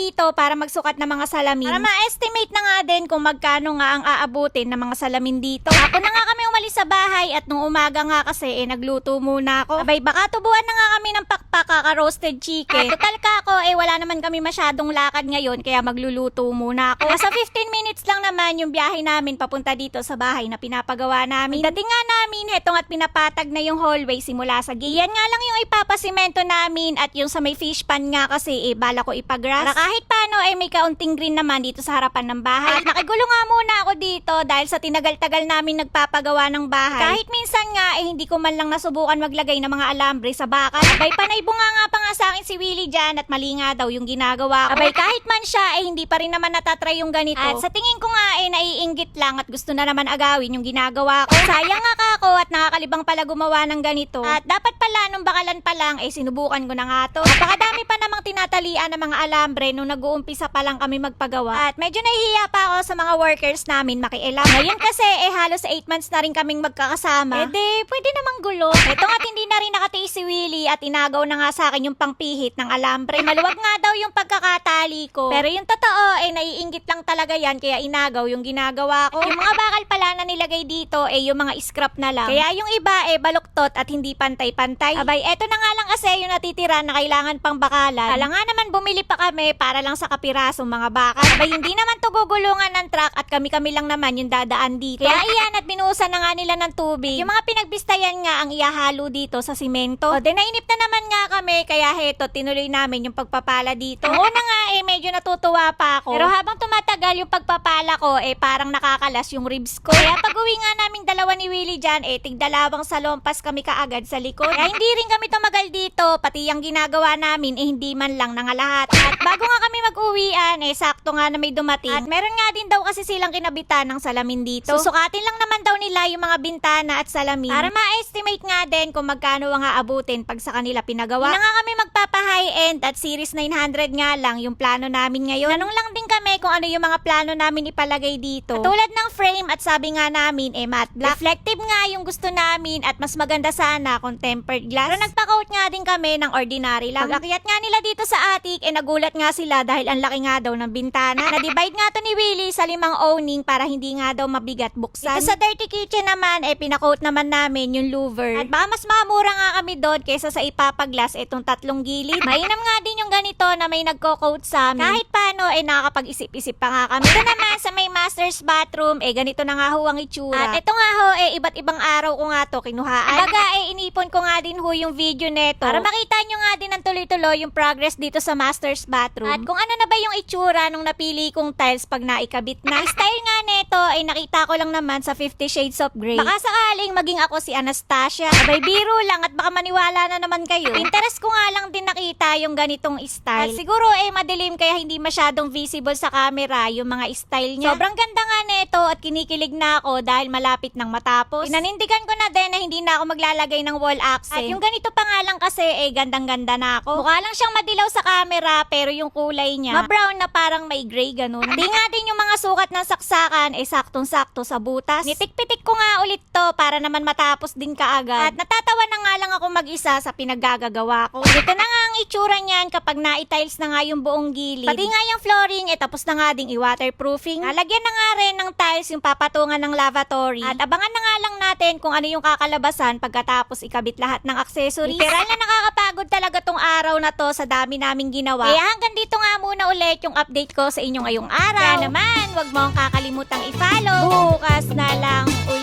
dito para magsukat ng mga salamin. Para ma-estimate na nga din kung magkano nga ang aabutin ng mga salamin dito. Ako na nga kami umalis sa bahay at nung umaga nga kasi nagluto muna ako. Abay baka tubuan na nga kami ng pakpak kaka-roasted chicken. At total ka ako wala naman kami masyadong lakad ngayon kaya magluluto muna ako. Nasa 15 minutes lang naman yung biyahe namin papunta dito sa bahay na pinapagawa namin. Dating nga namin, hetong at pinapatag na yung hallway simula sa gate. Yan nga lang yung ipapasimento namin at yung sa may fish pan nga kasi bala ko ipagras. Para kahit paano may kaunting green naman dito sa harapan ng bahay. At nakigulo nga muna ako dito dahil sa tinagal-tagal namin nagpapagawa ng bahay. Kahit minsan nga hindi ko man lang nasubukan maglagay ng mga alambre sa bakal. Abay panay bunga nga pa nga sa akin si Willie dyan at mali nga daw yung ginagawa ko. Abay kahit man siya hindi pa rin naman natatry yung ganito. At sa tingin ko nga naiinggit lang at gusto na naman agawin yung ginagawa ko. Sayang nga kako at nakakalibang pala gumawa ng ganito. At dapat pala nung bakalan pa lang sinubukan ko na nga to. Napakadami pa namang tinatalian ng mga alambre nung nag-uumpisa pa lang kami magpagawa. At medyo nahihiya pa ako sa mga workers namin makialam. Ngayon kasi halos 8 months na rin kaming magkakasama. Pwede namang gulo. Ito nga't hindi na rin nakatiis si Willie at inagaw na nga sa akin yung pangpihit ng alambre. Maluwag nga daw yung pagkakatali ko. Pero yung totoo naiinggit lang talaga yan kaya inagaw yung ginagawa ko. Yung mga bakal pala na nilagay dito yung mga scrap na lang. Kaya yung iba baluktot at hindi pantay-pantay. Abay, eto na nga lang kasi yung natitira na kailangan pang bakalan. Kala nga naman bumili pa kami para lang sa kapirasong mga bakal. Abay, hindi naman to gugulungan ng truck at kami-kami lang naman yung dadaan dito. Kaya iyan at binuhusan na nga nila ng tubig. Yung mga pinagbistayan nga ang ihahalo dito sa simento. Nainip na naman nga kami kaya heto tinuloy namin yung pagpapala dito. Ang una nga medyo natutuwa pa ako. Pero habang tumatagal yung pagpapala ko parang nakakalas yung ribs ko. Kaya pag uwi nga naming dalawa ni Willie dyan tigdalawang salompas kami kaagad sa likod. Kaya hindi rin kami tumagal dito pati yung ginagawa namin hindi man lang nangalahat. At bago nga kami mag-uwian sakto nga na may dumating. At meron nga din daw kasi silang kinabitan ng salamin dito. Susukatin lang naman daw nila yung mga bintana at salamin para ma-estimate nga din kung magkano ang aabutin pag sa kanila pinagawa. Hindi na nga kami magpapa-high-end at series 900 nga lang yung plano namin ngayon. Tanong lang din kami kung ano yung mga plano namin ipalagay dito. Katulad ng frame at sabi nga namin matte black. Reflective nga yung gusto namin at mas maganda sana kung tempered glass. Pero nagpa-coat nga din kami ng ordinary lang. Pag-akyat nga nila dito sa attic nagulat nga sila dahil ang laki nga daw ng bintana. Na-divide nga to ni Willie sa 5 owning para hindi nga daw mabigat buksan. Dito sa dirty kitchen naman pina-coat naman namin yung louver. At baka mas mamura nga kami doon kaysa sa ipapaglas itong 3 gilid. Mainam nga din yung ganito na may nagko-coat sa amin. Kahit paano nakakapag-isip-isip pa nga kami. Ito naman sa may master's bathroom ganito na nga ho ang itsura. At ito nga ho iba't ibang araw ko nga to kinuhaan. Baga inipon ko nga din ho yung video neto para makita nyo nga din ang tuloy-tuloy yung progress dito sa master's bathroom. At kung ano na ba yung itsura nung napili kong tiles pag naikabit na. Ang style nga neto nakita ko lang naman sa 50 Shades of Grey. Baka sakaling maging ako si Anastasia. Abay biro lang at baka maniwala na naman kayo. Pinterest ko nga lang din nakita yung ganitong style. At siguro madilim kaya hindi masyadong visible sa camera yung mga style niya. Sobrang ganda nga neto at kinikilig na ako dahil malapit nang matapos. Pinanindigan ko na din na hindi na ako maglalagay ng wall accent. At yung ganito pa nga lang kasi gandang-ganda na ako. Mukha lang siyang madilaw sa camera pero yung kulay niya ma-brown na parang may gray ganun. Hindi nga din yung mga sukat ng saksakan saktong-sakto sa butas. Nitik-pitik ko nga ulit to para naman matapos din kaagad. At natatawa na nga lang ako mag-isa sa pinaggagawa ko. Ito na nga ang itsura niyan kapag na-tiles na nga yung buong gilid. Pati nga yung flooring tapos na nga ding i-waterproofing. Nalagyan na nga rin ng tiles yung papatungan ng lavatory. At abangan na nga lang natin kung ano yung kakalabasan pagkatapos ikabit lahat ng accessories. Literal na nakakapagod talaga tong araw na to sa dami naming ginawa. Kaya hanggang dito nga muna ulit yung update ko sa inyo ngayong araw. Kaya naman, wag mo akong kakalimutang i-follow. Bukas na lang ulit.